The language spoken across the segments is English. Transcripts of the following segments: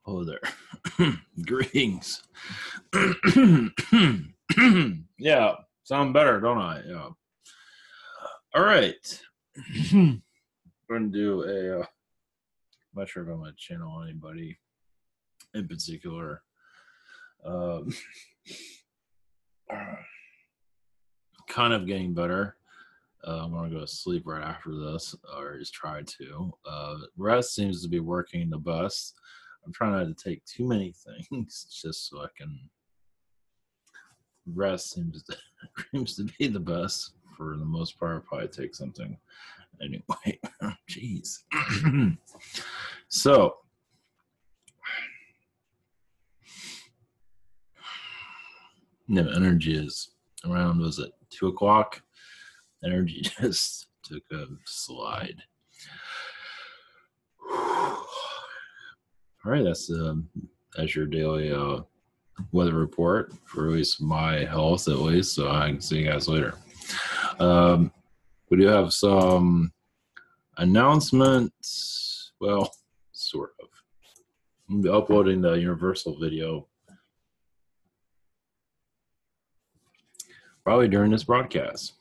Hello there. Greetings. Yeah, sound better, don't I? Yeah. All right. I'm going to do a, I'm not sure if I'm going to channel anybody in particular. Kind of getting better. I'm going to go to sleep right after this, or just try to. Rest seems to be working the best. I'm trying not to take too many things just so I can. Rest seems to be the best for the most part. I'll probably take something anyway. Jeez. So, energy is around, was it 2 o'clock? Energy just took a slide. All right, that's your daily weather report for at least my health, at least. So I can see you guys later. We do have some announcements. Well, sort of. I'm going to be uploading the Universal video probably during this broadcast.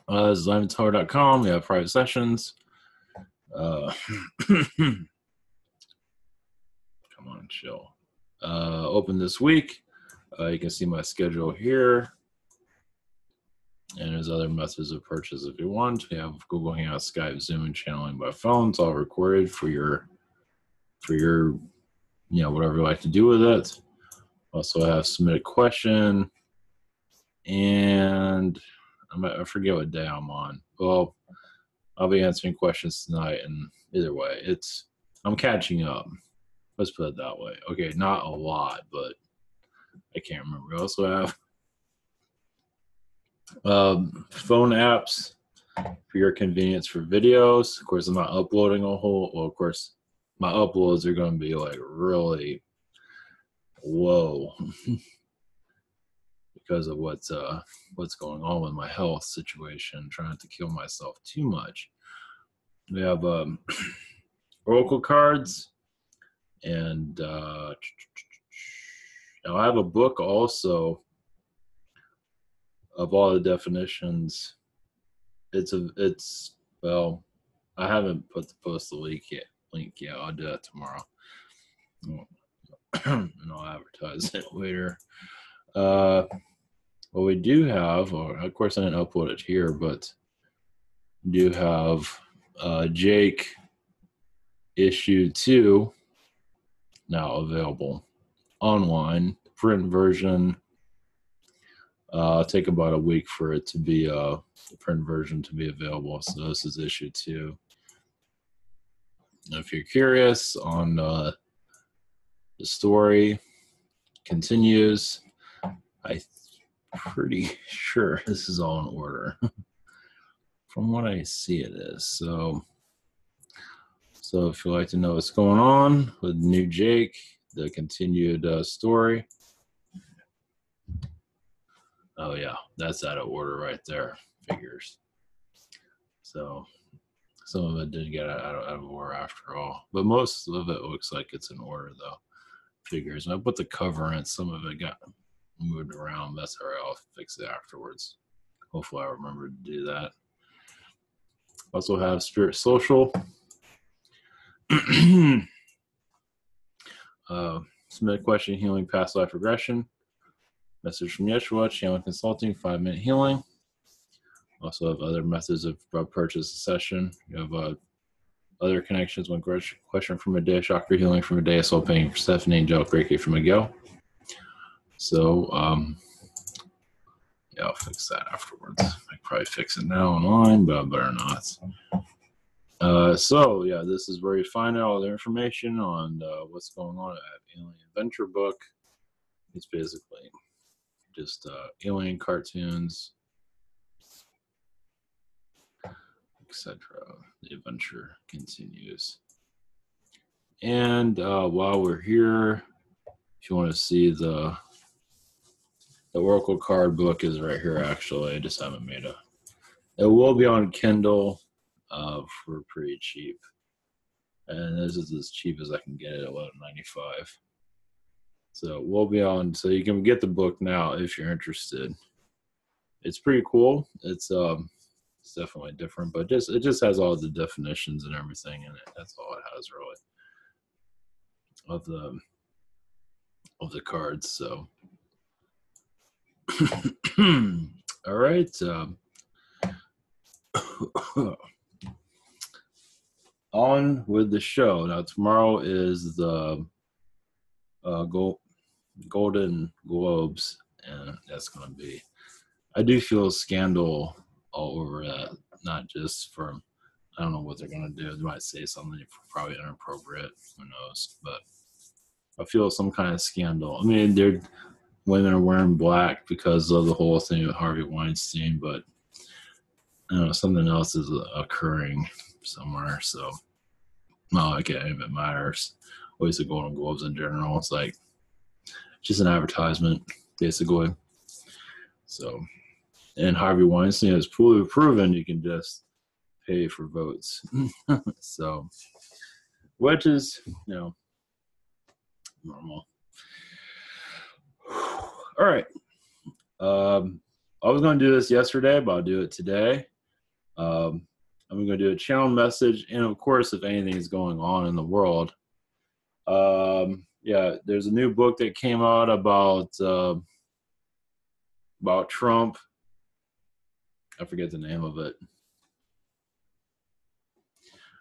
This is liveandtower.com. We have private sessions. Come on, chill. Open this week. You can see my schedule here. And there's other methods of purchase if you want. We have Google Hangouts, Skype, Zoom, and channeling by phone. It's all recorded for your whatever you like to do with it. Also have submit a question. And I forget what day I'm on. Well, I'll be answering questions tonight, and either way, I'm catching up. Let's put it that way. Okay, not a lot, but I can't remember. We also have phone apps for your convenience for videos. Of course, I'm not uploading a whole. Well, of course, my uploads are going to be like really low because of what's going on with my health situation. Trying not to kill myself too much. We have oracle cards, and I have a book also of all the definitions. Well, I haven't put the post the link yet. I'll do that tomorrow. And I'll advertise it later. What we do have, of course I didn't upload it here, but do have Jake issue 2 now available online. Print version. Take about a week for it to be the print version to be available. So this is issue 2. If you're curious on the story, continues. I'm pretty sure this is all in order. From what I see, it is. So if you'd like to know what's going on with new Jake, the continued story. Oh yeah, that's out of order right there. Figures. So some of it did get out of order after all, but most of it looks like it's in order though. Figures. And I put the cover in. Some of it got moved around. That's all right. I'll fix it afterwards. Hopefully I remember to do that. Also have Spirit Social. Submit a question, healing, past life regression. Message from Yeshua, channeling consulting, 5-minute healing. Also have other methods of purchase a session. You have other connections, one question from a day, chakra healing from a day, soul pain for Stephanie, angelic Reiki from Miguel. So, yeah, I'll fix that afterwards. I could probably fix it now online, but I better not. So, yeah, this is where you find out all the information on what's going on at Alien Adventure book. It's basically just alien cartoons, etc. The adventure continues. And while we're here, if you want to see the Oracle card book is right here, actually. I just haven't made it will be on Kindle for pretty cheap. and this is as cheap as I can get it at $11.95. So we'll be on. So you can get the book now if you're interested. It's pretty cool. It's definitely different, but it just has all the definitions and everything in it. That's all it has really of the cards. So all right. On with the show. Now tomorrow is the Golden Globes, and that's going to be. I do feel scandal all over that. Not just from, I don't know what they're going to do. They might say something probably inappropriate. Who knows? But I feel some kind of scandal. I mean, women are wearing black because of the whole thing with Harvey Weinstein, but I don't know, something else is occurring somewhere. So, well, like any of it matters. Always the Golden Globes in general. It's like just an advertisement, basically. So, and Harvey Weinstein has proven you can just pay for votes. So, which is, normal. All right. I was going to do this yesterday, but I'll do it today. I'm going to do a channel message, and of course, if anything is going on in the world, there's a new book that came out about Trump. I forget the name of it.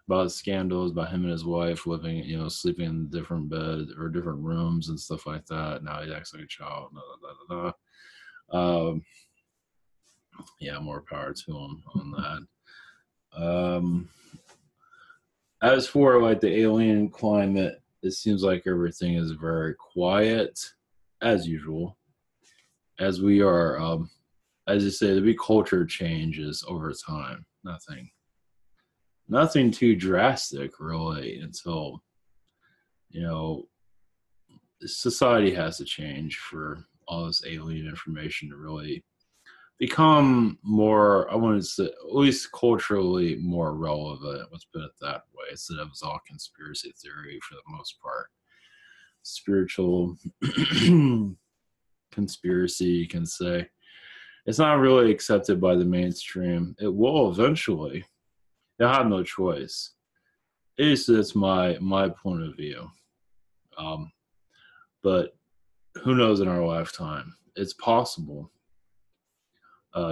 About scandals about him and his wife living, sleeping in different beds or different rooms and stuff like that. Now he acts like a child. More power to him on that. As for like the alien climate, it seems like everything is very quiet, as usual. As we are, as you say, there'll be culture changes over time. Nothing too drastic, really, until, society has to change for all this alien information to really become more, I want to say, at least culturally more relevant. Let's put it that way, instead of it's all conspiracy theory for the most part. Spiritual conspiracy, you can say. It's not really accepted by the mainstream. It will eventually. They'll have no choice. It's my point of view. But who knows in our lifetime? It's possible.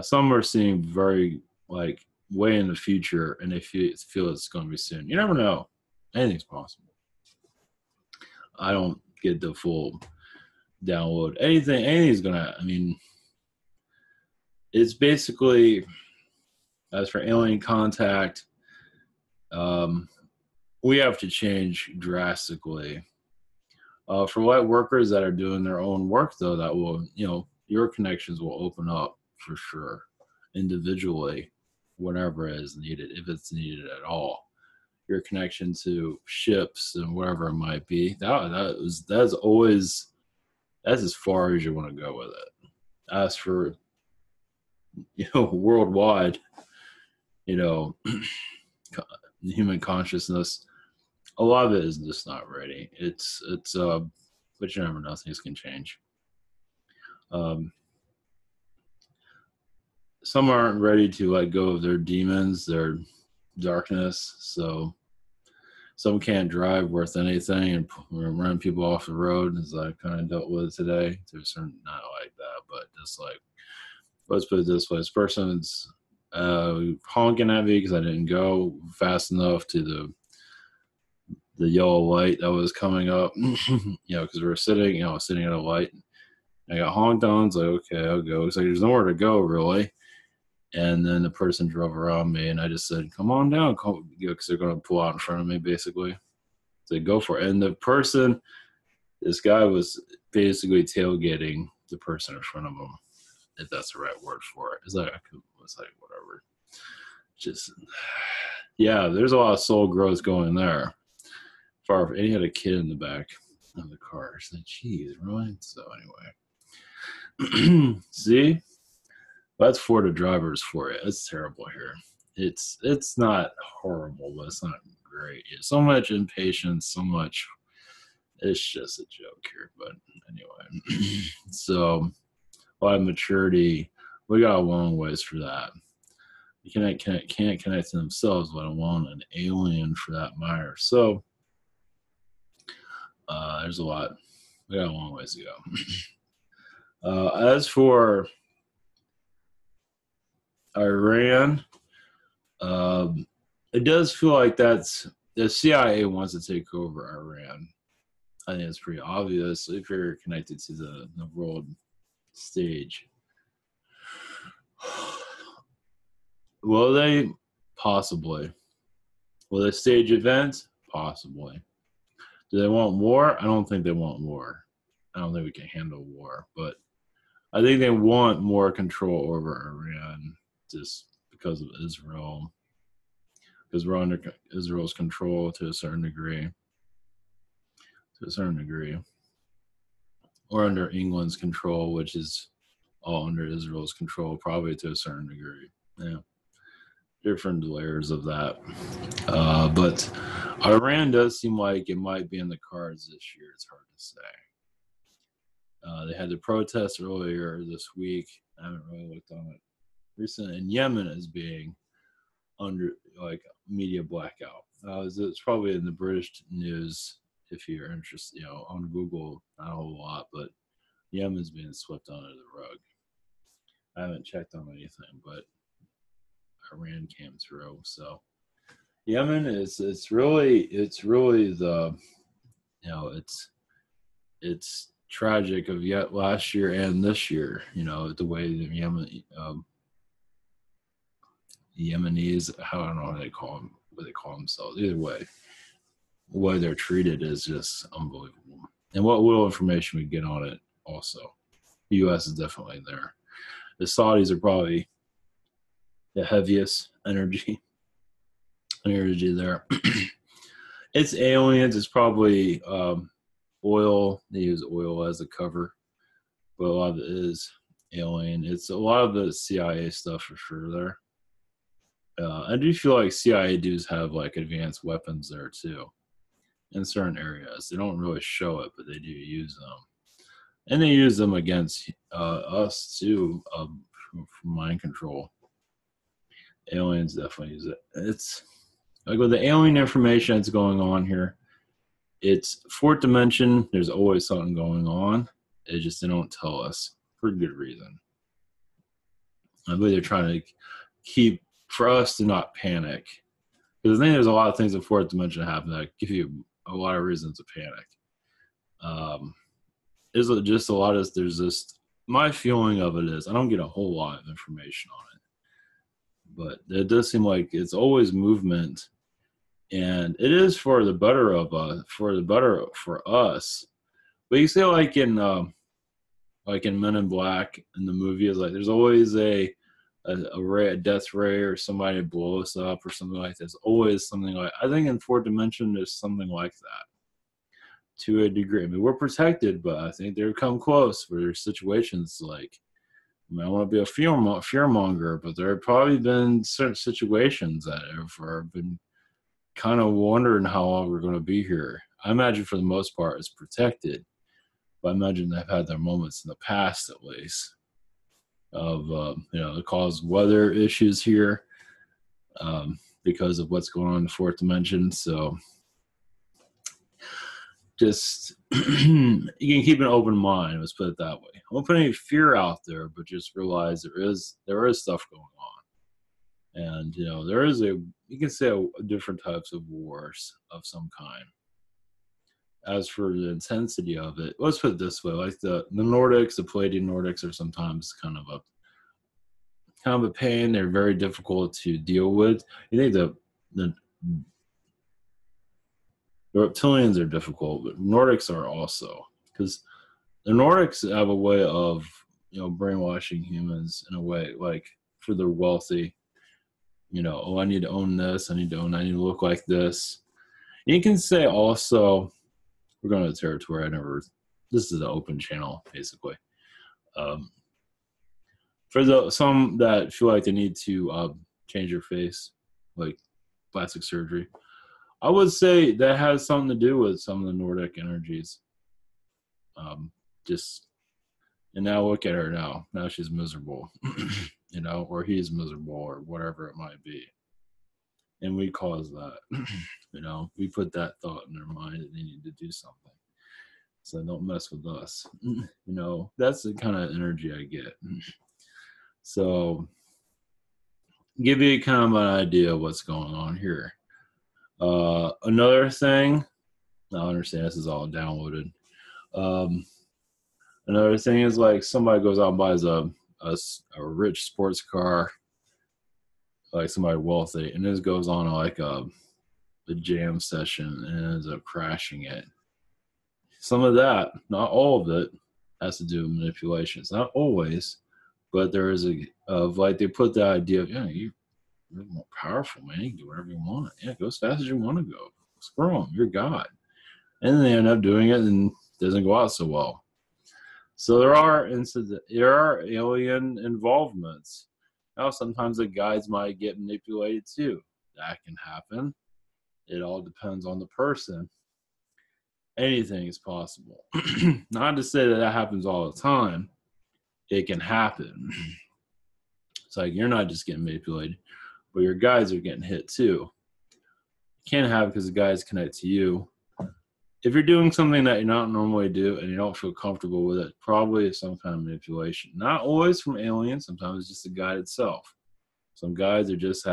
Some are seeing very way in the future, and they feel it's going to be soon. You never know. Anything's possible. I don't get the full download. Anything's going to, it's basically, as for alien contact, we have to change drastically. For light workers that are doing their own work, though, that will, your connections will open up for sure, individually, whatever is needed, if it's needed at all. Your connection to ships and whatever it might be, that's as far as you want to go with it. As for, worldwide, human consciousness, a lot of it is just not ready. But you never know, things can change. Some aren't ready to let go of their demons, their darkness. So some can't drive worth anything and run people off the road, as I kind of dealt with today. There's certain, not like that, but just like, let's put it this way: this person's honking at me because I didn't go fast enough to the yellow light that was coming up, because we were sitting at a light. I got honked on. It's like, okay, I'll go. It's like there's nowhere to go, really. And then the person drove around me, and I just said, come on down, because they're going to pull out in front of me, basically. So go for it. And this guy was basically tailgating the person in front of him, if that's the right word for it. It's like, whatever. Just, yeah, there's a lot of soul growth going there. And he had a kid in the back of the car. I said, geez, really? So anyway. See? That's Florida drivers for you. It's terrible here. It's not horrible, but it's not great. Yeah, so much impatience, so much. It's just a joke here, but anyway. So a lot of maturity. We got a long ways for that. You can't connect to themselves, let alone an alien for that matter. So there's a lot. We got a long ways to go. As for Iran, it does feel like that's the CIA wants to take over Iran. I think it's pretty obvious if you're connected to the world stage. Will they? Possibly. Will they stage events? Possibly. Do they want war? I don't think they want war. I don't think we can handle war, but I think they want more control over Iran just because of Israel, because we're under Israel's control to a certain degree. To a certain degree. Or under England's control, which is all under Israel's control, probably to a certain degree. Yeah. Different layers of that. But Iran does seem like it might be in the cards this year. It's hard to say. They had the protests earlier this week. I haven't really looked on it recently. And Yemen is being under like media blackout. It's probably in the British news if you're interested, on Google, not a whole lot, but Yemen's being swept under the rug. I haven't checked on anything, but Iran came through. So Yemen it's really the it's tragic of yet last year and this year. The way the Yemenis, I don't know what they call themselves. Either way, the way they're treated is just unbelievable. And what little information we get on it, also, the U.S. is definitely there. The Saudis are probably the heaviest energy there. It's aliens. It's probably oil. They use oil as a cover, but a lot of it is alien. It's a lot of the CIA stuff for sure there. I do feel like CIA dudes have like advanced weapons there too in certain areas. They don't really show it, but they do use them. And they use them against us too, for mind control. Aliens definitely use it. It's like with the alien information that's going on here, it's fourth dimension. There's always something going on. They don't tell us for good reason. I believe they're trying to keep for us to not panic. Because I think there's a lot of things in fourth dimension that happen that give you a lot of reasons to panic. There's just a lot of, there's just, my feeling of it is I don't get a whole lot of information on it. But it does seem like it's always movement. And it is for the better of us, for us. But you see, like in Men in Black in the movies, like there's always a death ray or somebody blow us up or something like that. There's always something like, I think in fourth dimension there's something like that to a degree. I mean, we're protected, but I think they've come close where there's situations like, I don't want to be a fearmonger, but there have probably been certain situations that have been kind of wondering how long we're going to be here. I imagine for the most part it's protected, but I imagine they've had their moments in the past at least of it caused weather issues here because of what's going on in the fourth dimension. So just you can keep an open mind, let's put it that way. I won't put any fear out there, but just realize there is stuff going on. And there is you can say different types of wars of some kind. As for the intensity of it, let's put it this way: like the Nordics, the Palladian Nordics are sometimes kind of a pain. They're very difficult to deal with. You think the reptilians are difficult, but Nordics are also, because the Nordics have a way of brainwashing humans in a way, like for the wealthy. I need to own this. I need to look like this. You can say also, we're going to territory. This is an open channel, basically. For some that feel like they need to change their face, like plastic surgery, I would say that has something to do with some of the Nordic energies. Just and now look at her now. Now she's miserable, you know, or he's miserable, or whatever it might be. And we cause that, you know. We put that thought in their mind that they need to do something. So don't mess with us, you know. That's the kind of energy I get. So give you kind of an idea of what's going on here. Another thing, I understand this is all downloaded. Another thing is like somebody goes out and buys a rich sports car, like somebody wealthy, and this goes on like a jam session and ends up crashing it. Some of that, not all of it, has to do with manipulation. It's not always, but there is like they put the idea of, yeah, you're more powerful, man. You can do whatever you want. Yeah, go as fast as you want to go. Screw them. You're God. And then they end up doing it and it doesn't go out so well. So there are alien involvements. Now, sometimes the guides might get manipulated too. That can happen. It all depends on the person. Anything is possible. Not to say that happens all the time. It can happen. It's like you're not just getting manipulated, but your guides are getting hit too. It can't happen because the guides connect to you. If you're doing something that you don't normally do and you don't feel comfortable with it, probably it's some kind of manipulation. Not always from aliens. Sometimes it's just the guide itself. Some guides are just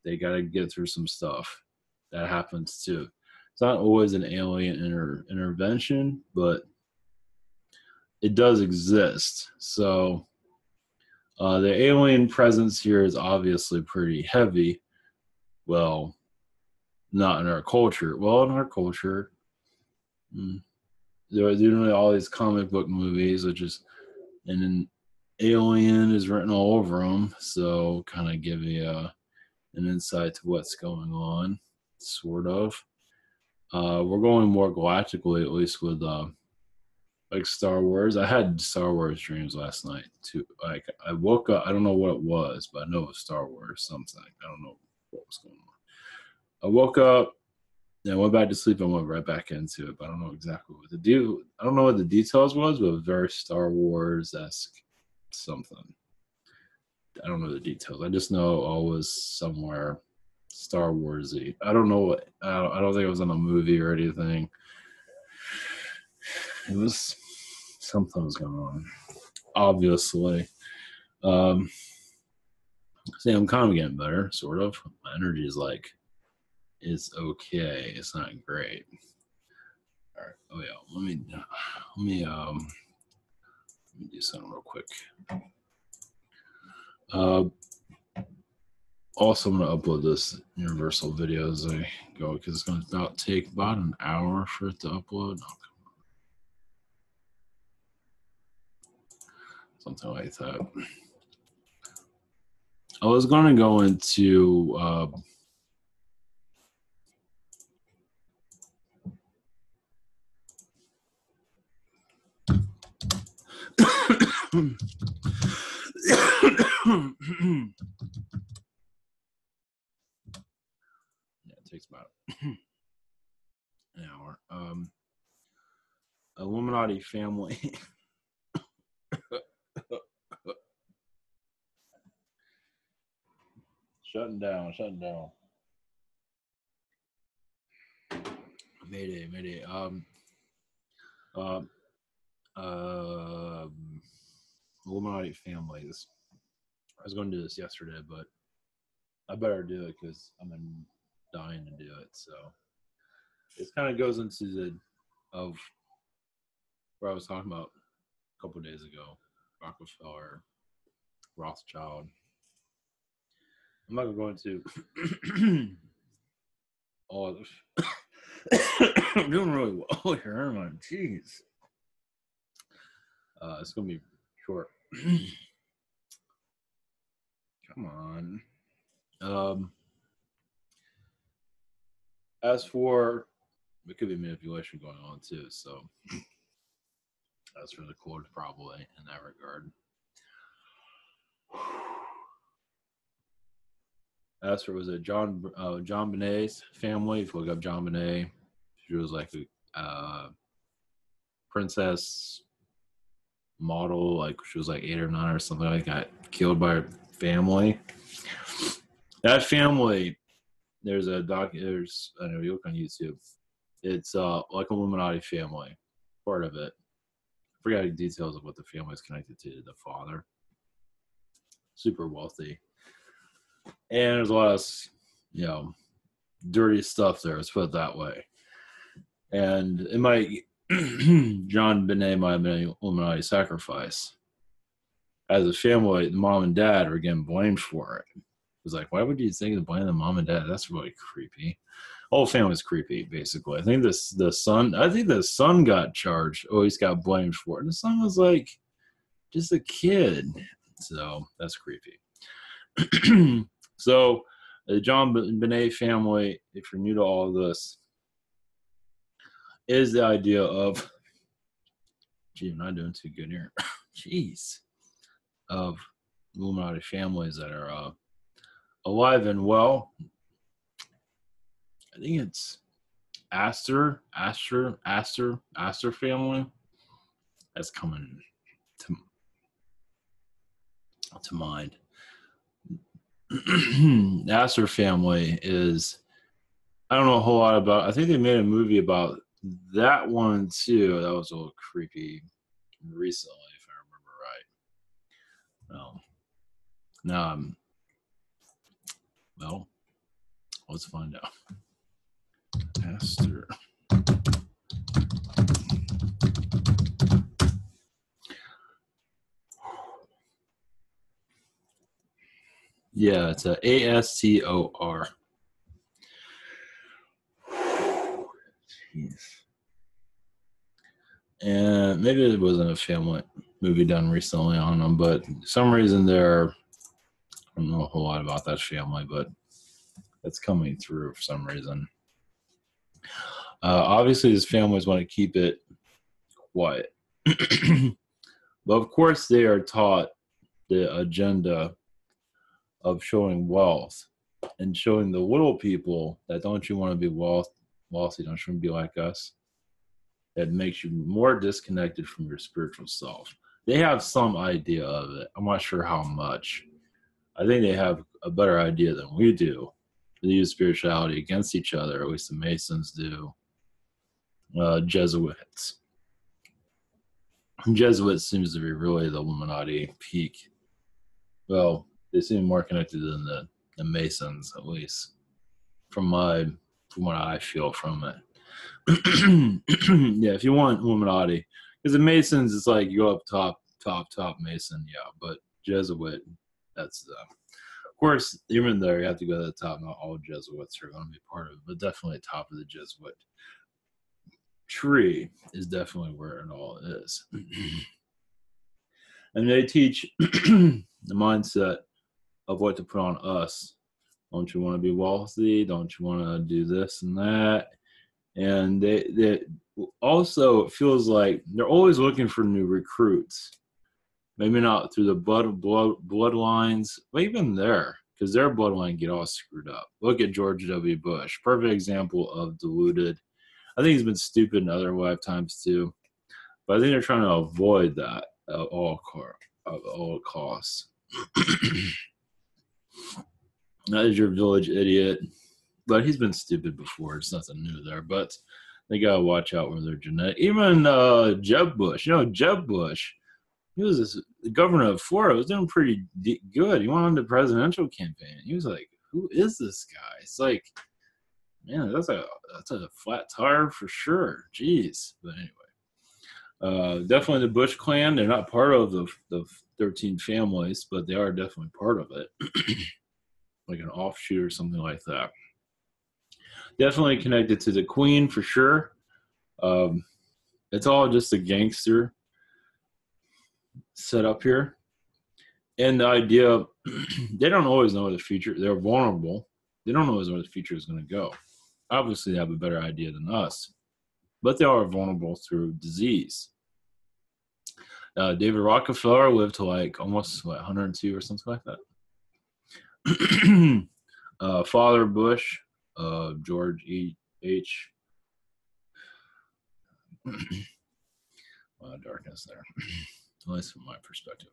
they got to get through some stuff. That happens too. It's not always an alien intervention, but it does exist. So the alien presence here is obviously pretty heavy. Well, not in our culture. Well, in our culture, there are generally all these comic book movies, and then alien is written all over them. So kind of give you an insight to what's going on, sort of. We're going more galactically, at least with like Star Wars. I had Star Wars dreams last night too. Like I woke up, I don't know what it was, but I know it was Star Wars something. I don't know what was going on. I woke up and I went back to sleep and went right back into it, but I don't know exactly what the deal. I don't know what the details was, but it was very Star Wars-esque something. I don't know the details. I just know I was somewhere Star Wars-y. I don't know what. I don't think it was in a movie or anything. It was something was going on. Obviously, see, I'm kind of getting better, sort of. My energy is like, it's okay. It's not great. All right. Oh yeah. Let me do something real quick. Also, I'm going to upload this universal video as I go because it's going to take about an hour for it to upload. Oh, something like that. I was going to go into yeah, it takes about an hour. Illuminati family. Shutting down. Mayday. Illuminati families. I was going to do this yesterday, but I better do it because I'm dying to do it. So it kind of goes into of where I was talking about a couple of days ago, Rockefeller, Rothschild. I'm not going to go into all of this. I'm doing really well here, aren't I? Jeez. It's going to be short. Come on. As for, there could be manipulation going on too, so that's really cool probably in that regard. As for, was it John Bonet's family? If you look up John Bonet, she was like a princess model, like she was like 8 or 9 or something, like got killed by her family. That family, there's a I know you look on YouTube. It's like Illuminati family, part of it. I forgot the details of what the family is connected to. The father, super wealthy, and there's a lot of, you know, dirty stuff there. Let's put it that way. And it might John Bonet might have been an Illuminati sacrifice. As a family, the mom and dad are getting blamed for it. It was like, why would you think of blaming the mom and dad? That's really creepy. Whole family's creepy, basically. I think the son got charged. Oh, he's got blamed for it. And the son was like just a kid. So that's creepy. So the John Bonet family, if you're new to all of this, is the idea of, gee, I'm not doing too good here. Jeez. Of Illuminati families that are alive and well. I think it's Astor family. That's coming to mind. The Astor family is, I don't know a whole lot about. I think they made a movie about that one too. That was a little creepy recently, if I remember right. Well, let's find out. Astor. Yeah, it's a ASTOR. Jeez. And maybe it wasn't a family movie done recently on them, but for some reason I don't know a whole lot about that family, but it's coming through for some reason. Obviously, his families want to keep it quiet. But of course, they are taught the agenda of showing wealth and showing the little people that don't you want to be wealthy, don't you want to be like us? That makes you more disconnected from your spiritual self. They have some idea of it. I'm not sure how much. I think they have a better idea than we do. They use spirituality against each other, at least the Masons do. Jesuits. Jesuits seems to be really the Illuminati peak. Well, they seem more connected than the Masons, at least from what I feel from it. Yeah, if you want Illuminati, because the Masons, it's like you go up top Mason, yeah, but Jesuit, that's the. Of course, even there, you have to go to the top. Not all Jesuits are going to be part of it, but definitely top of the Jesuit tree is definitely where it all is. And they teach the mindset of what to put on us. Don't you want to be wealthy? Don't you want to do this and that? And they also, it feels like they're always looking for new recruits. Maybe not through the bloodlines, but even there, because their bloodline get all screwed up. Look at George W. Bush. Perfect example of diluted. I think he's been stupid in other lifetimes too. But I think they're trying to avoid that at all costs. That is your village idiot. But he's been stupid before. It's nothing new there. But they got to watch out with their genetic. Even Jeb Bush. Jeb Bush, he was the governor of Florida, was doing pretty good. He went on the presidential campaign. He was like, who is this guy? It's like, man, that's a flat tire for sure. Jeez. But anyway, definitely the Bush clan. They're not part of the 13 families, but they are definitely part of it. Like an offshoot or something like that. Definitely connected to the Queen for sure. It's all just a gangster set up here. And the idea of they don't always know the future. They're vulnerable. They don't always know where the future is going to go. Obviously, they have a better idea than us. But they are vulnerable through disease. David Rockefeller lived to like almost 102 or something like that. Father Bush, George H. Darkness there, at least from my perspective.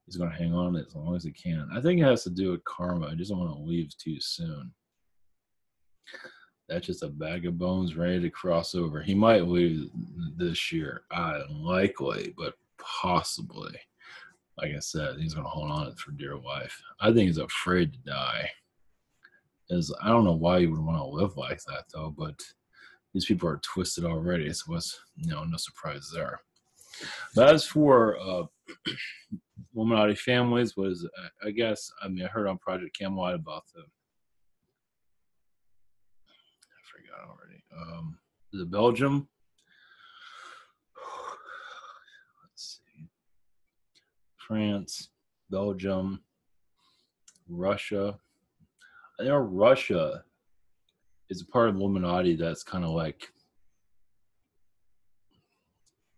He's going to hang on as long as he can. I think it has to do with karma. I just don't want to leave too soon. That's just a bag of bones ready to cross over. He might leave this year. Unlikely, but possibly. Like I said, he's going to hold on for dear life. I think he's afraid to die. I don't know why you would want to live like that, though, but these people are twisted already, so it's no surprise there. But as for Illuminati Families, I guess, I heard on Project Camelot about I forgot already. Is it Belgium? Let's see. France, Belgium, Russia. I know Russia is a part of Illuminati that's kind of like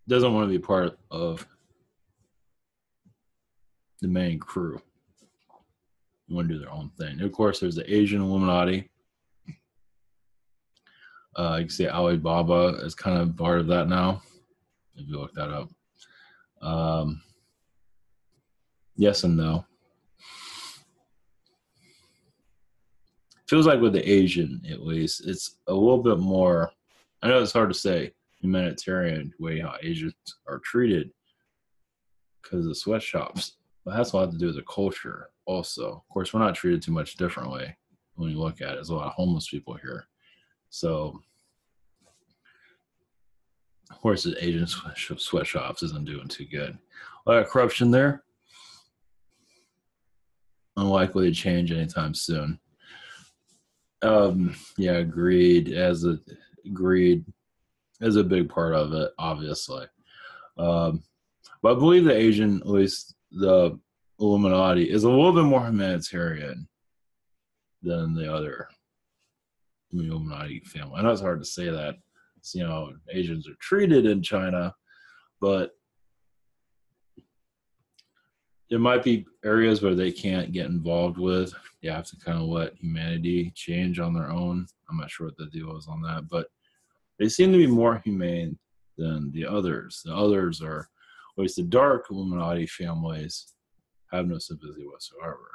doesn't want to be part of the main crew. They want to do their own thing. And of course, there's the Asian Illuminati. You can see Alibaba is kind of part of that now, if you look that up. Yes and no. Feels like with the Asian, at least, it's a little bit more, I know it's hard to say, humanitarian way how Asians are treated because of sweatshops. But that's a lot to do with the culture also. Of course, we're not treated too much differently when you look at it. There's a lot of homeless people here. So, of course, the Asian sweatshops isn't doing too good. A lot of corruption there. Unlikely to change anytime soon. Yeah, greed is a big part of it, obviously. But I believe the Asian, at least the Illuminati, is a little bit more humanitarian than the other Illuminati family. I know it's hard to say that. It's, Asians are treated in China, but there might be areas where they can't get involved with. You have to kind of let humanity change on their own. I'm not sure what the deal is on that, but they seem to be more humane than the others. The others are, at least the dark Illuminati families, have no sympathy whatsoever.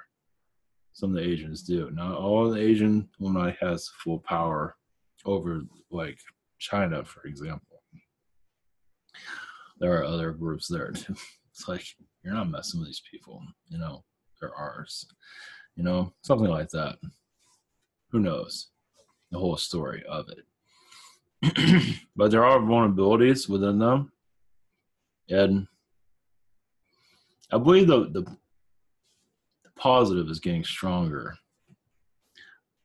Some of the Asians do. Not all of the Asian Illuminati has full power over, like, China, for example. There are other groups there too. It's like, you're not messing with these people. They're ours. Something like that. Who knows the whole story of it? But there are vulnerabilities within them. And I believe the positive is getting stronger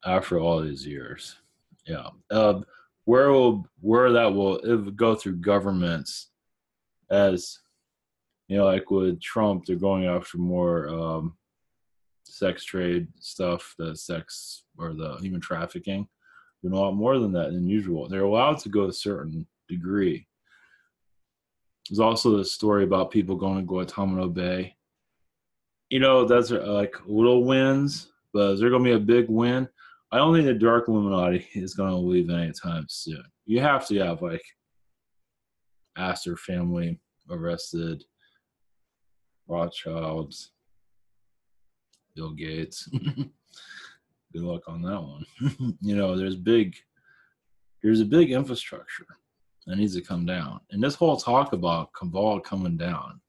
after all these years. Yeah. Where that will go through governments, as like with Trump, they're going after more sex trade stuff, the sex or the human trafficking, doing a lot more than that than usual. They're allowed to go a certain degree. There's also the story about people going to Guantanamo Bay. That's like little wins, but is there going to be a big win? I don't think the Dark Illuminati is going to leave anytime soon. You have to have, like, Astor family arrested, Rothschilds, Bill Gates. Good luck on that one. There's a big infrastructure that needs to come down. And this whole talk about cabal coming down,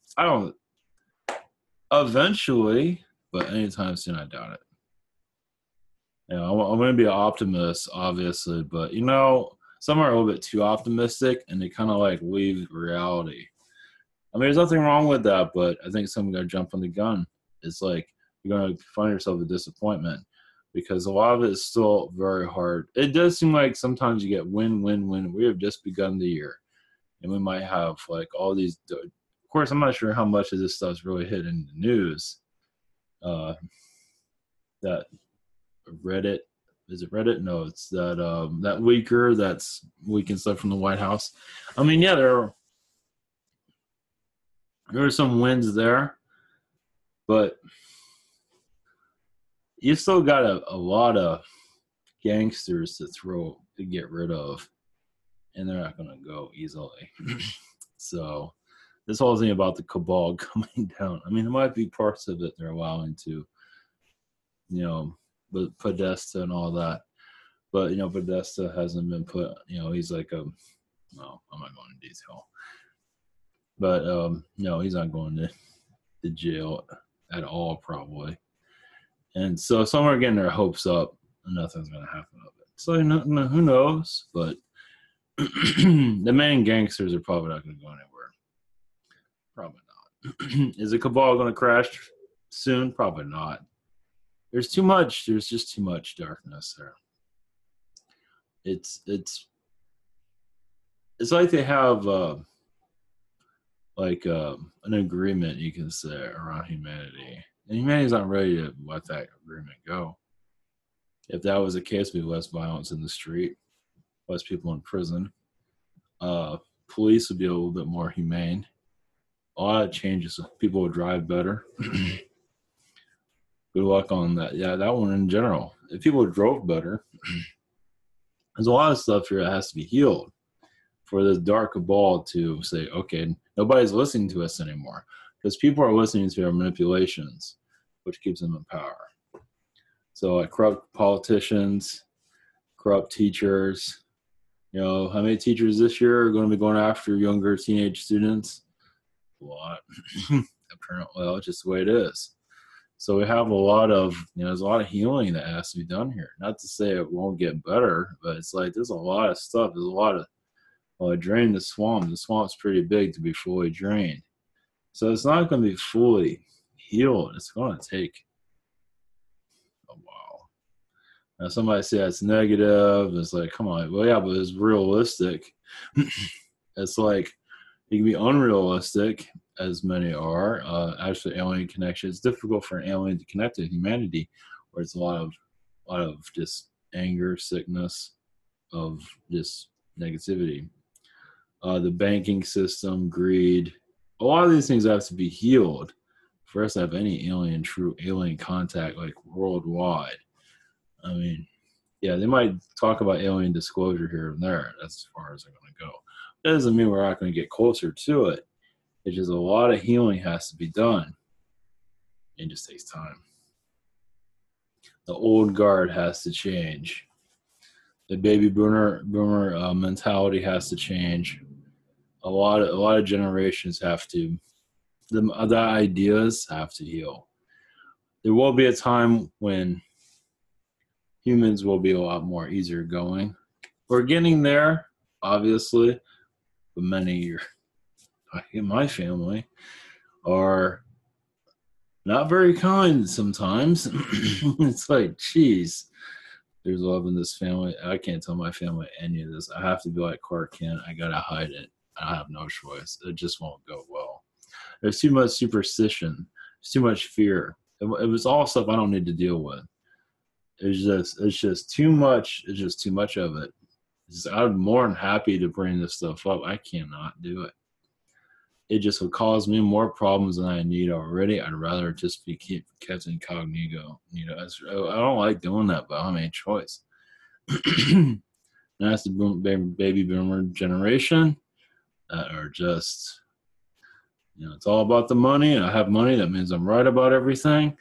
eventually, but anytime soon, I doubt it. I'm going to be an optimist, obviously, but some are a little bit too optimistic, and they kind of like leave reality. There's nothing wrong with that, but I think some are going to jump on the gun. It's like you're going to find yourself a disappointment because a lot of it is still very hard. It does seem like sometimes you get win, win, win. We have just begun the year, and we might have like all these. Of course, I'm not sure how much of this stuff's really hitting the news. That Reddit. Is it Reddit? No, it's that that leaker that's leaking stuff from the White House. Yeah, there are some wins there, but you still got a lot of gangsters to get rid of, and they're not going to go easily. So this whole thing about the cabal coming down, I mean, there might be parts of it they're allowing to, but Podesta and all that. But, Podesta hasn't been put, he's like well, I'm not going into detail. But, no, he's not going to jail at all, probably. And so some are getting their hopes up and nothing's going to happen of it. So, who knows? But the main gangsters are probably not going to go anywhere. Probably not. Is the cabal going to crash soon? Probably not. There's just too much darkness there. It's like they have an agreement, you can say, around humanity. And humanity's not ready to let that agreement go. If that was the case, we'd be less violence in the street, less people in prison. Police would be a little bit more humane. A lot of changes. People would drive better. Good luck on that. Yeah, that one in general. If people drove better, there's a lot of stuff here that has to be healed for this dark cabal to say, okay, nobody's listening to us anymore, because people are listening to our manipulations, which keeps them in power. So like corrupt politicians, corrupt teachers. How many teachers this year are going to be going after younger teenage students? A lot. Apparently, well, it's just the way it is. So we have a lot of, there's a lot of healing that has to be done here. Not to say it won't get better, but it's like there's a lot of stuff. There's a lot of, drain the swamp. The swamp's pretty big to be fully drained. So it's not going to be fully healed. It's going to take a while. Now somebody say that's negative. It's like, come on. Well, yeah, but it's realistic. It's like, it can be unrealistic, as many are. Actually, alien connection. It's difficult for an alien to connect to humanity, where it's a lot of just anger, sickness, of just negativity. The banking system, greed. A lot of these things have to be healed for us to have any true alien contact, like worldwide. I mean, yeah, they might talk about alien disclosure here and there. That's as far as they're going to go. That doesn't mean we're not going to get closer to it. It's just a lot of healing has to be done. It just takes time. The old guard has to change. The baby boomer mentality has to change. A lot of generations have to. The ideas have to heal. There will be a time when humans will be a lot more easier going. We're getting there, obviously, but many in my family are not very kind sometimes. It's like, geez, there's love in this family. I can't tell my family any of this. I have to be like Clark Kent. I gotta hide it. I have no choice. It just won't go well. There's too much superstition. There's too much fear. It was all stuff I don't need to deal with. It's just too much. It's just too much of it. I'm more than happy to bring this stuff up. I cannot do it. It just would cause me more problems than I need already. I'd rather just be kept incognito. I don't like doing that, but I don't have any choice. That's the baby boomer generation that are just, it's all about the money. And I have money. That means I'm right about everything.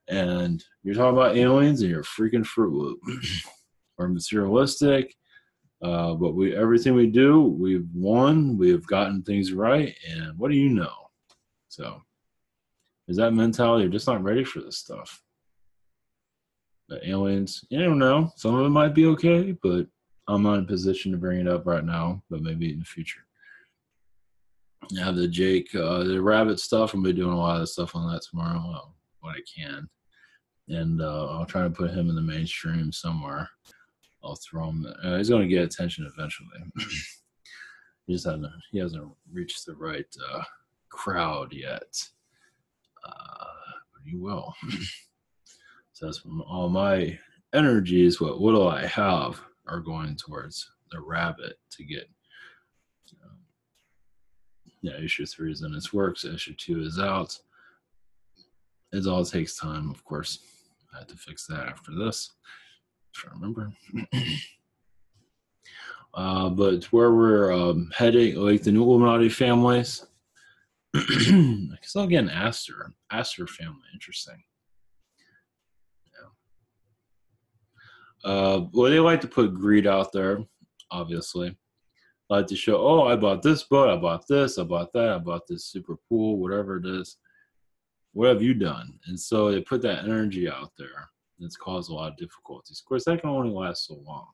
And you're talking about aliens and you're freaking Fruit Loop. Or materialistic. But everything we do, we've won, we've gotten things right, and what do you know? So, is that mentality? You're just not ready for this stuff. The aliens, you don't know. Some of it might be okay, but I'm not in a position to bring it up right now, but maybe in the future. Yeah, the rabbit stuff, I'm going to be doing a lot of stuff on that tomorrow, what I can. And I'll try to put him in the mainstream somewhere. I'll throw him. He's going to get attention eventually. He hasn't reached the right crowd yet, but he will. So that's all my energies. What little I have are going towards the rabbit to get. Issue 3 is in its works. Issue 2 is out. It all takes time, of course. I have to fix that after this. If I remember. But where we're heading, like the new Illuminati families. Because again, Astor family, interesting. Well, they like to put greed out there, obviously. Like to show, oh, I bought this boat, I bought this, I bought that, I bought this super pool, whatever it is. What have you done? And so they put that energy out there. And it's caused a lot of difficulties. Of course, that can only last so long.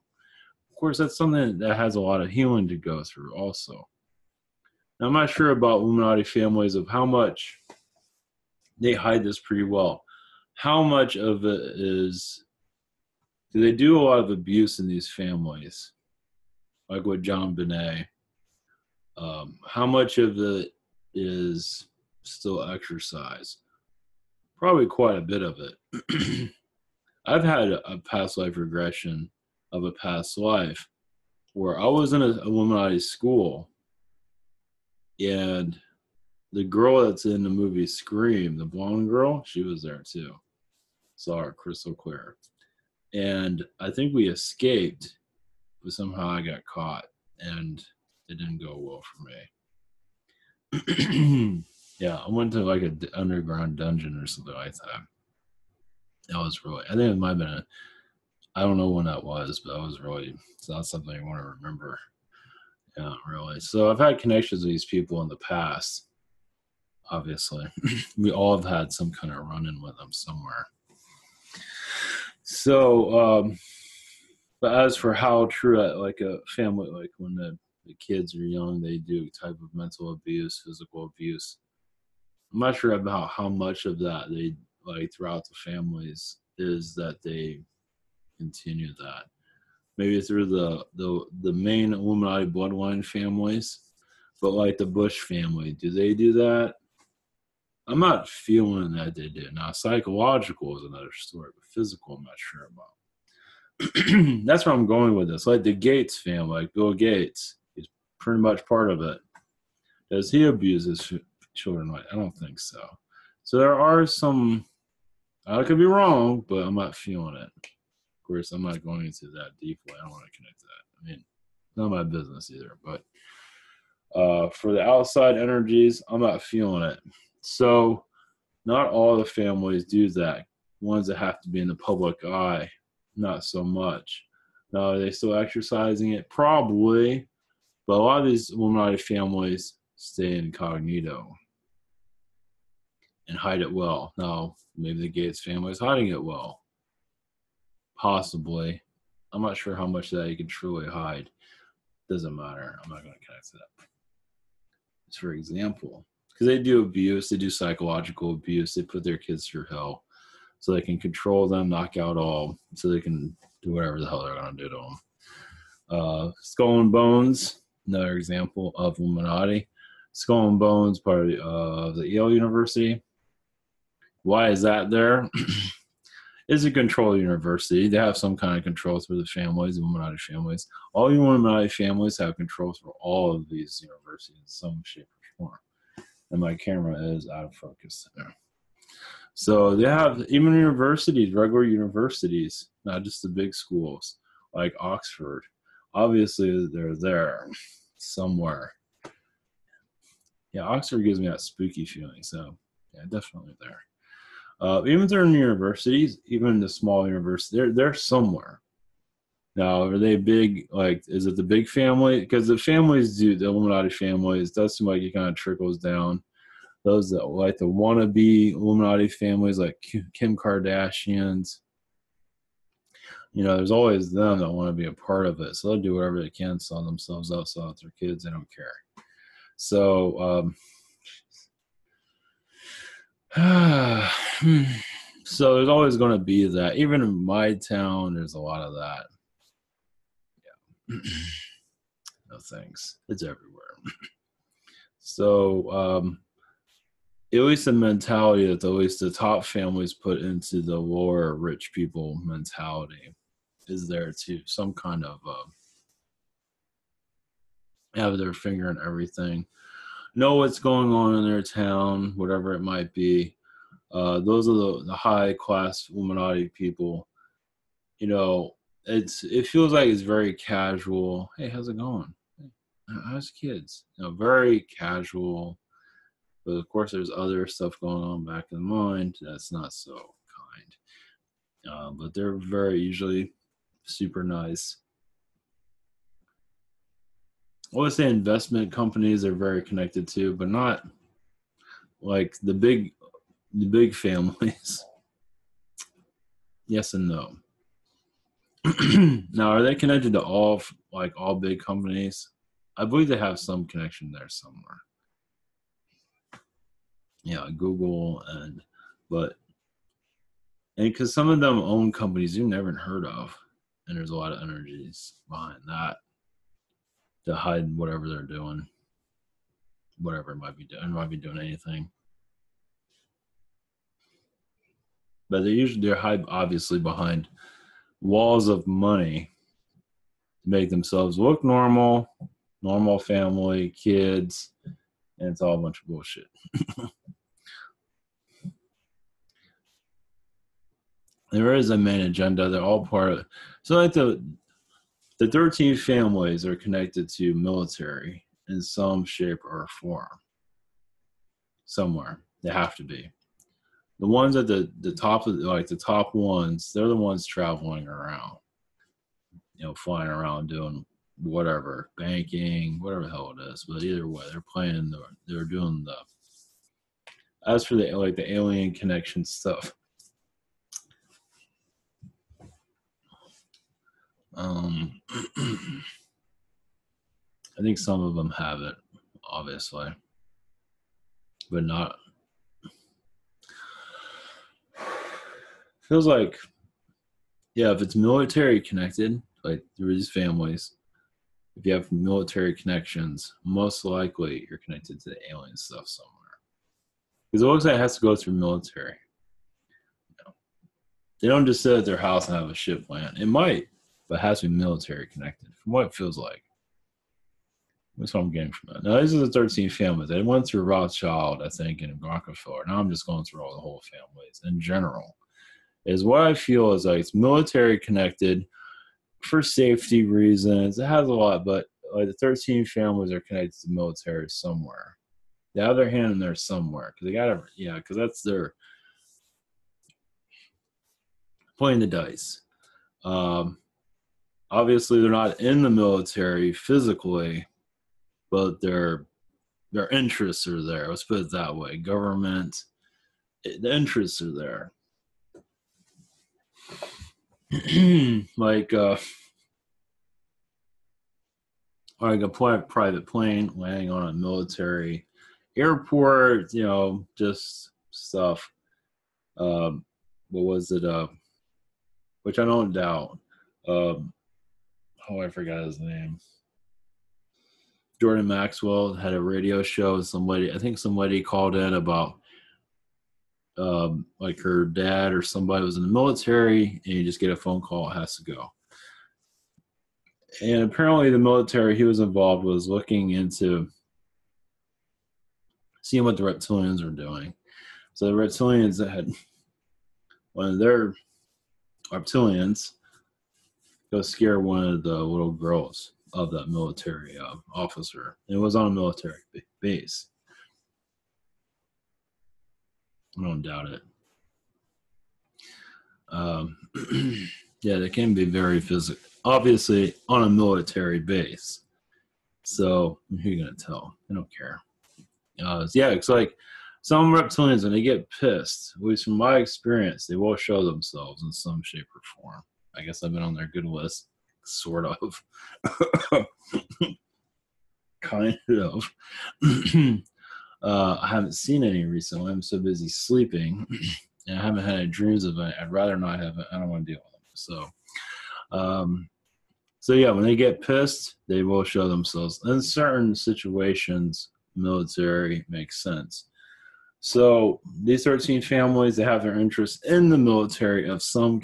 Of course, that's something that has a lot of healing to go through also. Now, I'm not sure about Illuminati families of how much they hide this pretty well. How much of it is, do they do a lot of abuse in these families? Like with John Bonet. How much of it is still exercise? Probably quite a bit of it. I've had a past life regression of a past life where I was in a Illuminati school, and the girl that's in the movie Scream, the blonde girl, she was there too. Saw her crystal clear. And I think we escaped, but somehow I got caught, and it didn't go well for me. Yeah, I went to like an underground dungeon or something like that. That was really, I think it might have been, I don't know when that was, but that was really, it's not something I want to remember. Yeah, really. So I've had connections with these people in the past, obviously. We all have had some kind of run-in with them somewhere. So, but as for how true, like a family, like when the kids are young, they do type of mental abuse, physical abuse. I'm not sure about how much of that they like throughout the families is that they continue that. Maybe through the main Illuminati bloodline families, but like the Bush family, do they do that? I'm not feeling that they do. Now, psychological is another story, but physical, I'm not sure about. That's where I'm going with this. Like the Gates family, like Bill Gates, he's pretty much part of it. Does he abuse his children? I don't think so. So there are some, I could be wrong, but I'm not feeling it. Of course, I'm not going into that deeply. I don't want to connect to that. I mean, not my business either. But for the outside energies, I'm not feeling it. So not all the families do that. Ones that have to be in the public eye, not so much. Now, are they still exercising it? Probably. But a lot of these Illuminati families stay incognito and hide it well. Now, maybe the Gates family is hiding it well. Possibly. I'm not sure how much of that you can truly hide. Doesn't matter. I'm not going to connect to that. Just for example, because they do abuse, they do psychological abuse. They put their kids through hell so they can control them, knock out all, so they can do whatever the hell they're going to do to them. Skull and Bones, another example of Illuminati. Skull and Bones, part of the Yale University. Why is that there? It's a control university. They have some kind of control through the families, Illuminati families. All Illuminati families have control through all of these universities in some shape or form. And my camera is out of focus there. So they have even universities, regular universities, not just the big schools like Oxford. Obviously, they're there somewhere. Yeah, Oxford gives me that spooky feeling. So, yeah, definitely there. Even if they're in universities, even the small universities, they're somewhere. Now, are they big? Like, is it the big family? Because the families do, the Illuminati families, does seem like it kind of trickles down. Those that like the wannabe Illuminati families, like Kim Kardashians, there's always them that want to be a part of it. So they'll do whatever they can, sell themselves out, sell out their kids. They don't care. So, so there's always going to be that. Even in my town, there's a lot of that. Yeah. No thanks. It's everywhere. So, at least the mentality that at least the top families put into the lower rich people mentality is there too. Some kind of have their finger in everything. Know what's going on in their town, whatever it might be. Those are the high class Illuminati people. It feels like it's very casual. Hey, how's it going? Hey, how's kids? Very casual. But of course, there's other stuff going on back in the mind that's not so kind. But they're very usually super nice. I would say investment companies are very connected to, but not like the big families. Yes and no. Now, are they connected to all big companies? I believe they have some connection there somewhere. Yeah, Google and because some of them own companies you've never heard of, and there's a lot of energies behind that to hide whatever they're doing, whatever it might be doing. It might be doing anything, but they're hide obviously behind walls of money to make themselves look normal family, kids, and it's all a bunch of bullshit. There is a main agenda. They're all part of. So like the 13 families are connected to military in some shape or form. Somewhere they have to be. The ones at the top of the top ones, they're the ones traveling around, flying around doing whatever, banking, whatever the hell it is. But either way, they're doing the. As for the alien connection stuff, I think some of them have it, obviously, but not. Feels like, yeah, if it's military connected, like through these families, if you have military connections, most likely you're connected to the alien stuff somewhere. Because it looks like it has to go through military. They don't just sit at their house and have a ship plan. It might, but it has to be military connected, from what it feels like. That's what I'm getting from that. Now, these are the 13 families. They went through Rothschild, I think, and Rockefeller. Now I'm just going through all the whole families in general. Is what I feel is like it's military connected for safety reasons. It has a lot, but the 13 families are connected to military somewhere. They have their hand in there somewhere because that's their playing the dice. Obviously, they're not in the military physically, but their interests are there. Let's put it that way. Government, the interests are there. like a private plane landing on a military airport, just stuff. What was it? Which I don't doubt. I forgot his name. Jordan Maxwell had a radio show. I think somebody called in about like her dad or somebody was in the military, and you just get a phone call, it has to go. And apparently the military he was involved was looking into seeing what the reptilians are doing. So the reptilians had one of their reptilians go scare one of the little girls of that military officer. It was on a military base. I don't doubt it. Yeah, they can be very physical. Obviously, on a military base. So, who are you going to tell? They don't care. Yeah, it's like some reptilians, when they get pissed, at least from my experience, they will show themselves in some shape or form. I guess I've been on their good list, sort of. Kind of. I haven't seen any recently. I'm so busy sleeping. And I haven't had any dreams of it. I'd rather not have it. I don't want to deal with them. So yeah, when they get pissed, they will show themselves. In certain situations, military makes sense. So these 13 families, they have their interest in the military of some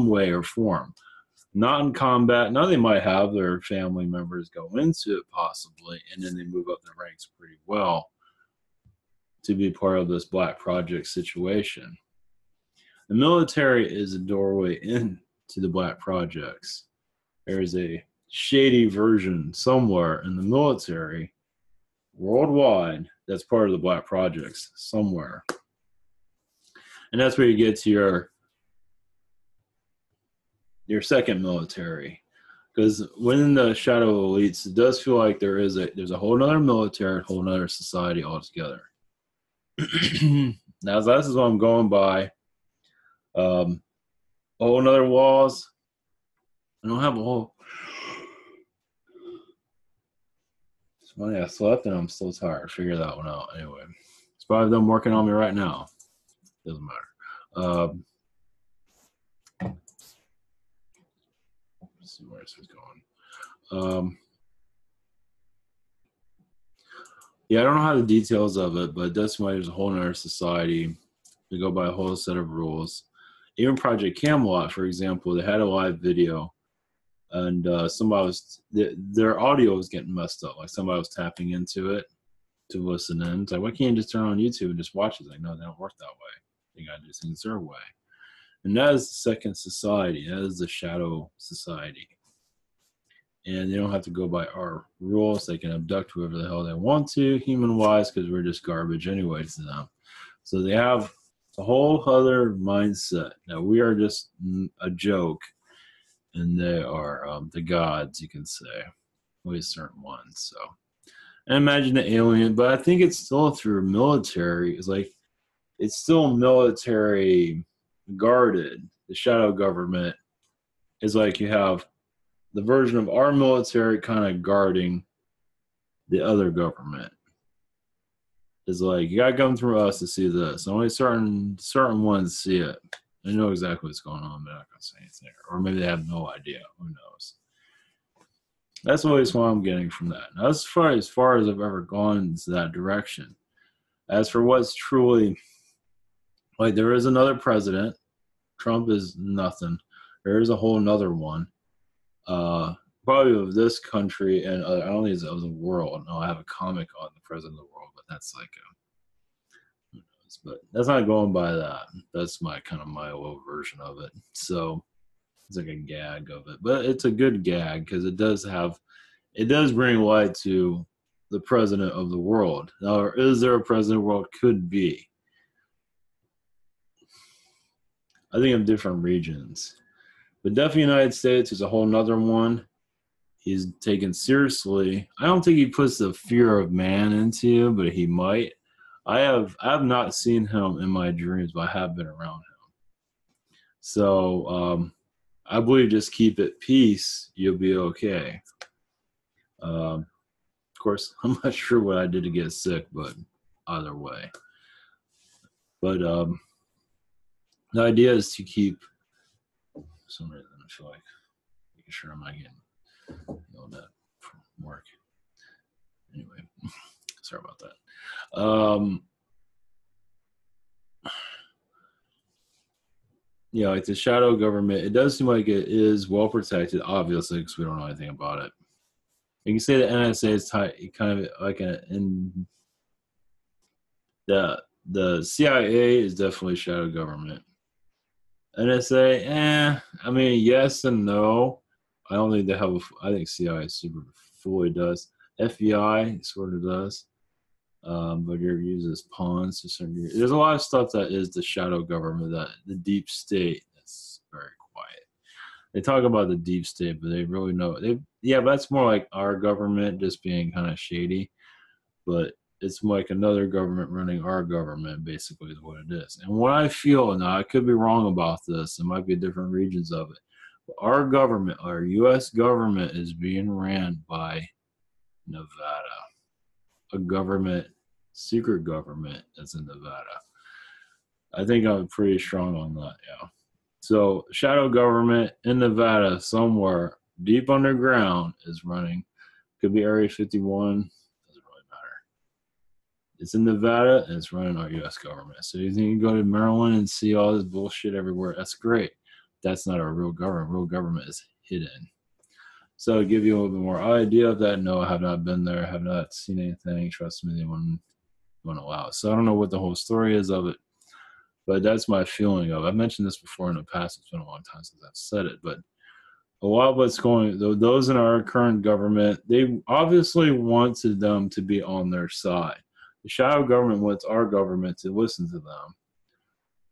way or form. Not in combat. Now they might have their family members go into it possibly, and then they move up the ranks pretty well. to be part of this Black Project situation. The military is a doorway into the Black Projects. There is a shady version somewhere in the military worldwide that's part of the Black Projects somewhere. And that's where you get to your second military. Because within the shadow elites, it does feel like there's a whole nother military, a whole nother society altogether. Now, this is what I'm going by. A whole nother laws. I don't have a whole. It's funny, I slept and I'm still tired. Figure that one out. Anyway, it's probably them working on me right now. Doesn't matter. Let's see where this is going. Yeah, I don't know how the details of it, but that's why there's a whole other society. They go by a whole set of rules. Even Project Camelot, for example, they had a live video, and their audio was getting messed up. Like somebody was tapping into it to listen in. It's like, why can't you just turn on YouTube and just watch it? It's like, no, they don't work that way. They got to do things their way. And that is the second society. That is the shadow society. And they don't have to go by our rules. They can abduct whoever the hell they want to, human-wise, because we're just garbage anyway to them. So they have a whole other mindset. Now, we are just a joke, and they are the gods, you can say, at least certain ones. So, and imagine the alien, but I think it's still through military. It's still military guarded. The shadow government is like you have the version of our military kind of guarding the other government. It's like, you gotta come through us to see this. Only certain ones see it. They know exactly what's going on, but they're not gonna say anything. Or maybe they have no idea. Who knows? That's always what I'm getting from that. Now, as far as I've ever gone into that direction. As for what's truly, like, there is another president. Trump is nothing. There is a whole nother one. Probably of this country, and I don't think it's of the world. No, I have a comic on the president of the world, but that's like who knows? But that's not going by that. That's my little version of it. So it's like a gag of it, but it's a good gag because it does bring light to the president of the world. Now, is there a president of the world? Could be. I think of different regions. But definitely United States is a whole nother one. He's taken seriously. I don't think he puts the fear of man into you, but he might. I have not seen him in my dreams, but I have been around him. So I believe just keep it peace, you'll be okay. Of course, I'm not sure what I did to get sick, but either way. But the idea is to keep some reason I feel like making sure I'm not getting yelled at from work. Anyway, sorry about that. Yeah, like the shadow government, it does seem like it is well protected, obviously, because we don't know anything about it. You can say the NSA is kind of like the CIA is definitely shadow government. NSA, I mean, yes and no. I don't think they have I think CIA super fully does. FBI sort of does. But you're used as pawns to certain degree. There's a lot of stuff that is the shadow government, that the deep state that's very quiet. They talk about the deep state, but they really know but that's more like our government just being kind of shady. But it's like another government running our government, basically, is what it is. And what I feel, now I could be wrong about this, it might be different regions of it, but our government, our U.S. government, is being ran by Nevada, a secret government that's in Nevada. I think I'm pretty strong on that, yeah. So, shadow government in Nevada, somewhere deep underground, is running. Could be Area 51. It's in Nevada, and it's running our U.S. government. So you think you go to Maryland and see all this bullshit everywhere? That's great. That's not our real government. Real government is hidden. So to give you a little bit more idea of that, no, I have not been there. I have not seen anything. Trust me, won't allow it. So I don't know what the whole story is of it, but that's my feeling of it. I've mentioned this before in the past. It's been a long time since I've said it, but a lot of what's going, those in our current government, they obviously wanted them to be on their side. The shadow government wants our government to listen to them.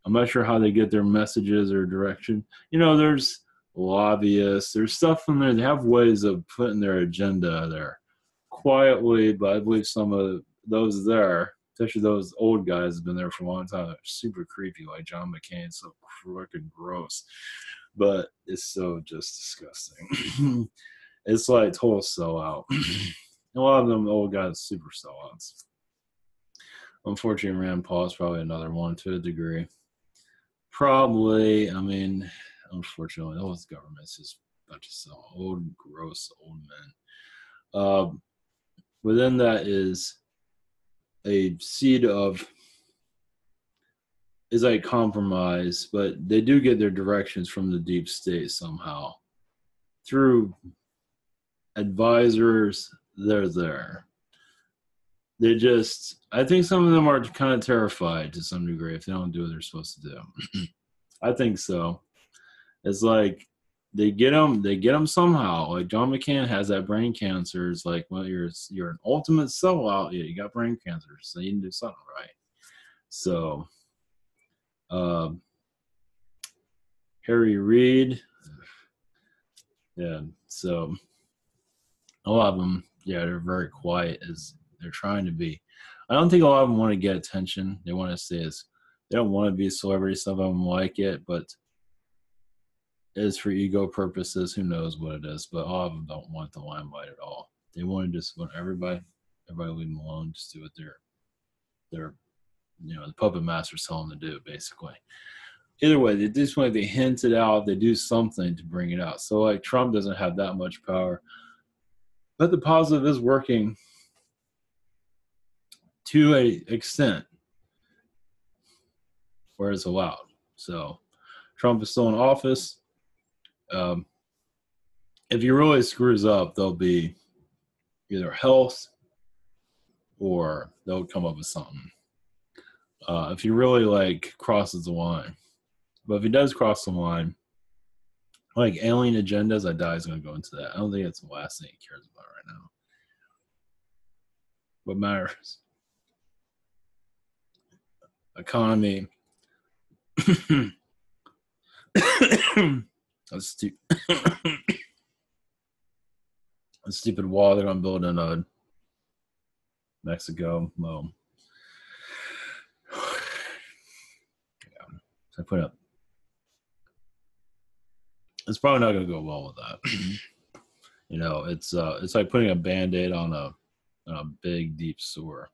I'm not sure how they get their messages or direction. There's lobbyists, there's stuff in there. They have ways of putting their agenda there quietly, but I believe some of those there, especially those old guys, have been there for a long time. They're super creepy, like John McCain, so freaking gross. But it's so just disgusting. It's like total sellout. A lot of them old guys, super sellouts. Unfortunately, Rand Paul is probably another one to a degree. Probably, unfortunately, those governments just about to sell old, gross old men. Within that is a seed of, is like compromise, but they do get their directions from the deep state somehow. Through advisors, they're there. They just, I think some of them are kind of terrified to some degree if they don't do what they're supposed to do. I think so. It's like they get them somehow. Like John McCain has that brain cancer. It's like, well, you're an ultimate sellout. Yeah, you got brain cancer, so you can do something right. So, Harry Reid, yeah. So a lot of them, yeah, they're very quiet as they're trying to be. I don't think a lot of them want to get attention. They want to say they don't want to be a celebrity. Some of them like it, but it's for ego purposes. Who knows what it is? But all of them don't want the limelight at all. They want to just want everybody leave them alone. Just do what they're the puppet masters tell them to do, basically. Either way, they just want to be hinted out. They do something to bring it out. So like Trump doesn't have that much power, but the positive is working to an extent where it's allowed. So Trump is still in office. If he really screws up, there'll be either health or they'll come up with something. If he really crosses the line. But if he does cross the line, like alien agendas, I doubt he's going to go into that. I don't think it's the last thing he cares about right now. What matters? Economy. That's stupid. A stupid wall they're going to build in Mexico. Well, yeah. So I put up. It's probably not going to go well with that. It's like putting a Band-Aid on a big, deep sewer.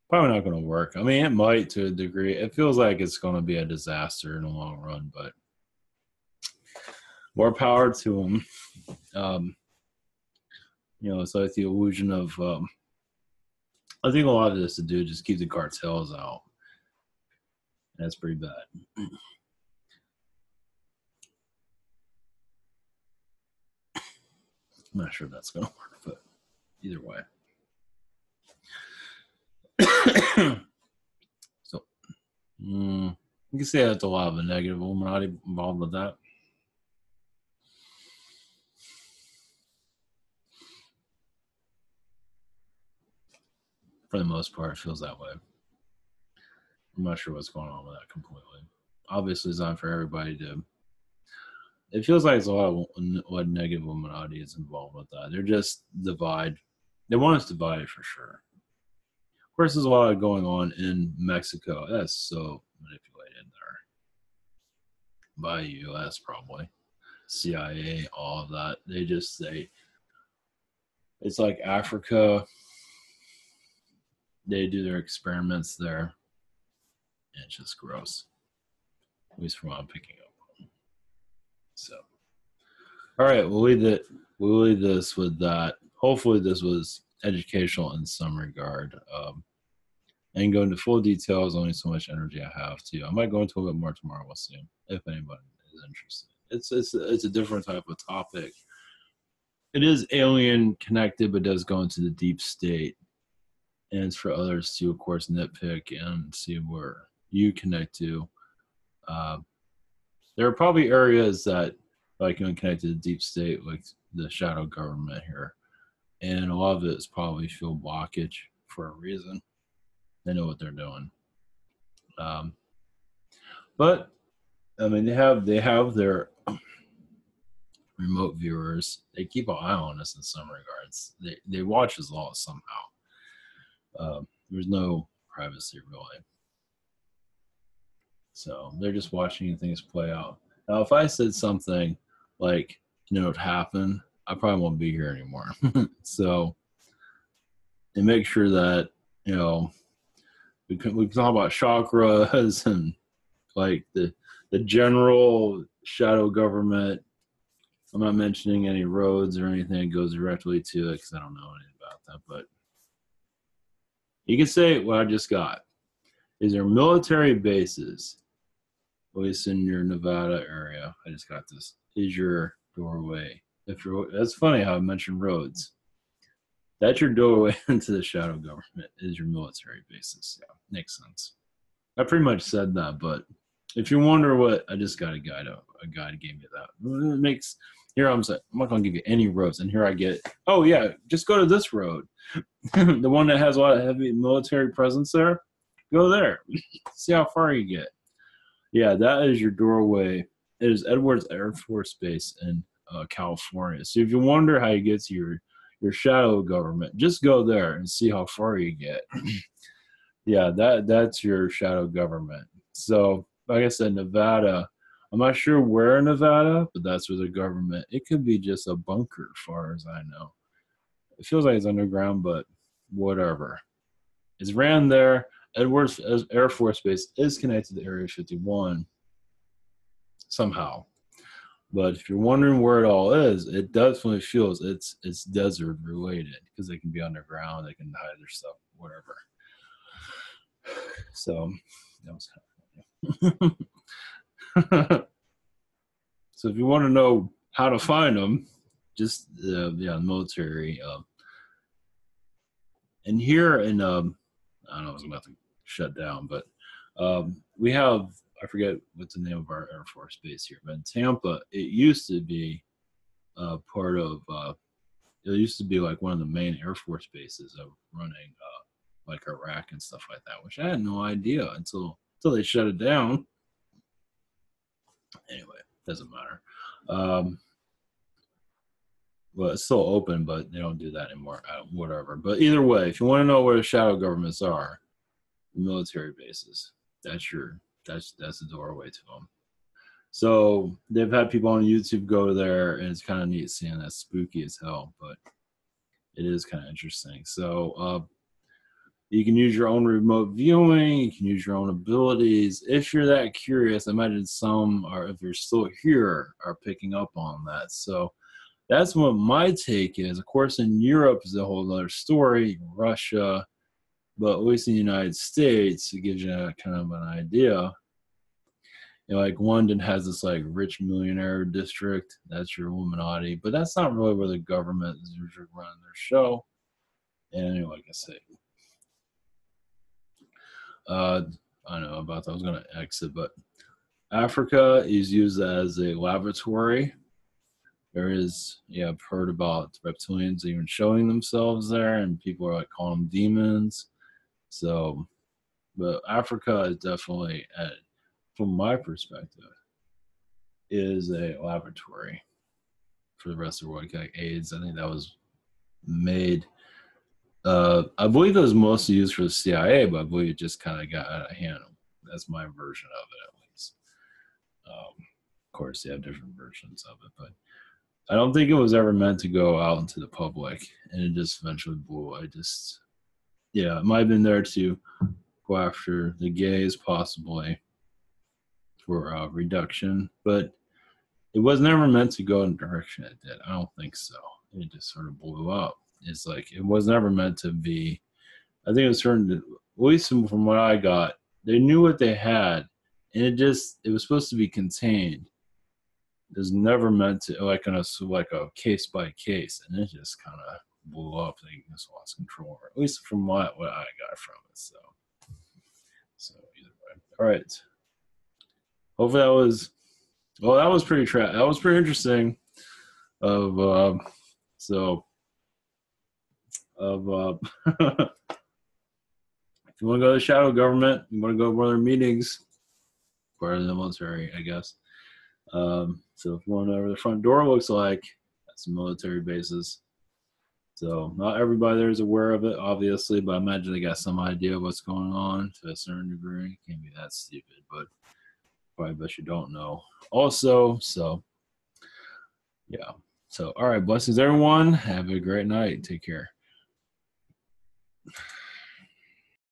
Probably not going to work. I mean, it might to a degree. It feels like it's going to be a disaster in the long run, but more power to them. It's like the illusion of, I think a lot of this to do just keep the cartels out. That's pretty bad. I'm not sure that's going to work, but either way. So, you can say that's a lot of a negative Illuminati involved with that. For the most part, it feels that way. I'm not sure what's going on with that completely. Obviously, it's not for everybody to. It feels like it's a lot of what negative Illuminati is involved with that. They're just divide. They want us divided for sure. Of course, there's a lot going on in Mexico. That's so manipulated there by U.S. probably, CIA, all of that. They just say it's like Africa. They do their experiments there. And it's just gross. At least from what I'm picking up on. So, all right, we'll leave this with that. Hopefully, this was educational in some regard. And go into full details. Only so much energy I have to. I might go into a bit more tomorrow. We'll see if anybody is interested. It's a different type of topic. It is alien connected, but does go into the deep state. and it's for others to, of course, nitpick and see where you connect to. Uh, there are probably areas that like connect to the deep state, like the shadow government here, and a lot of it is probably fuel blockage for a reason. They know what they're doing. But I mean, they have their remote viewers. They keep an eye on us in some regards. They watch us all somehow. There's no privacy really, so they're just watching things play out. Now, if I said something like, it happened, I probably won't be here anymore. So, and make sure that we can talk about chakras and like the general shadow government. I'm not mentioning any roads or anything that goes directly to it because I don't know anything about that. But you can say what I just got. Is there military bases, at least in your Nevada area? I just got this. Is your doorway? That's funny how I mentioned roads. That's your doorway into the shadow government. Is your military bases? Yeah, makes sense. I pretty much said that, but if you wonder what, I just got a guide gave me that. It makes here I'm saying I'm not gonna give you any roads, and here I get. Oh yeah, just go to this road, the one that has a lot of heavy military presence there. Go there, see how far you get. Yeah, that is your doorway. It is Edwards Air Force Base in California. So if you wonder how you get to your shadow government, just go there and see how far you get. Yeah, that's your shadow government. So, like I said, Nevada, I'm not sure where in Nevada, but that's where the government, it could be just a bunker, as far as I know. It feels like it's underground, but whatever. It's ran there. Edwards Air Force Base is connected to Area 51 somehow. But if you're wondering where it all is, it definitely feels it's desert related because they can be underground, they can hide their stuff, whatever. So that was kind of funny. So if you want to know how to find them, just military. And here in I don't know, I was about to shut down, but we have, I forget what's the name of our Air Force base here, but in Tampa, it used to be part of. It used to be like one of the main Air Force bases of running like Iraq and stuff like that, which I had no idea until they shut it down. Anyway, doesn't matter. Well, it's still open, but they don't do that anymore. Whatever. But either way, if you want to know where the shadow governments are, the military bases, that's the doorway to them. So they've had people on YouTube go there, and it's kind of neat seeing that. Spooky as hell, but it is kind of interesting. So you can use your own remote viewing. You can use your own abilities. If you're that curious, I imagine some, or if you're still here, are picking up on that. So that's what my take is. Of course, in Europe is a whole other story, Russia, but at least in the United States, it gives you kind of an idea. Like London has this like rich millionaire district. That's your Illuminati, but that's not really where the government is usually running their show. And anyway, like I say, I don't know about that. I was going to exit, but Africa is used as a laboratory. There is, I've heard about reptilians even showing themselves there, and people are like calling them demons. So, but Africa is definitely, from my perspective, is a laboratory for the rest of the world. Like AIDS, I think that was made. I believe it was mostly used for the CIA, but I believe it just kind of got out of hand. That's my version of it, at least. Of course, they have different versions of it, but I don't think it was ever meant to go out into the public, and it just eventually blew. It might have been there to go after the gays, possibly, for reduction, but it was never meant to go in the direction it did. I don't think so. It just sort of blew up. It's like it was never meant to be. I think it was certain, at least from what I got, they knew what they had, and it was supposed to be contained. is never meant to like a case by case, and it just kind of blew up. They just lost control, or at least from what I got from it. So either way, all right. Hopefully that was that was pretty that was pretty interesting. Of so of if you want to go to the shadow government, you want to go to one of their meetings, part of the military, I guess. So if you want to know where the front door looks like, that's the military bases. So not everybody there is aware of it, obviously, but I imagine they got some idea of what's going on to a certain degree. Can't be that stupid, but probably bet you don't know. Also, so yeah. So all right, blessings everyone. Have a great night. Take care.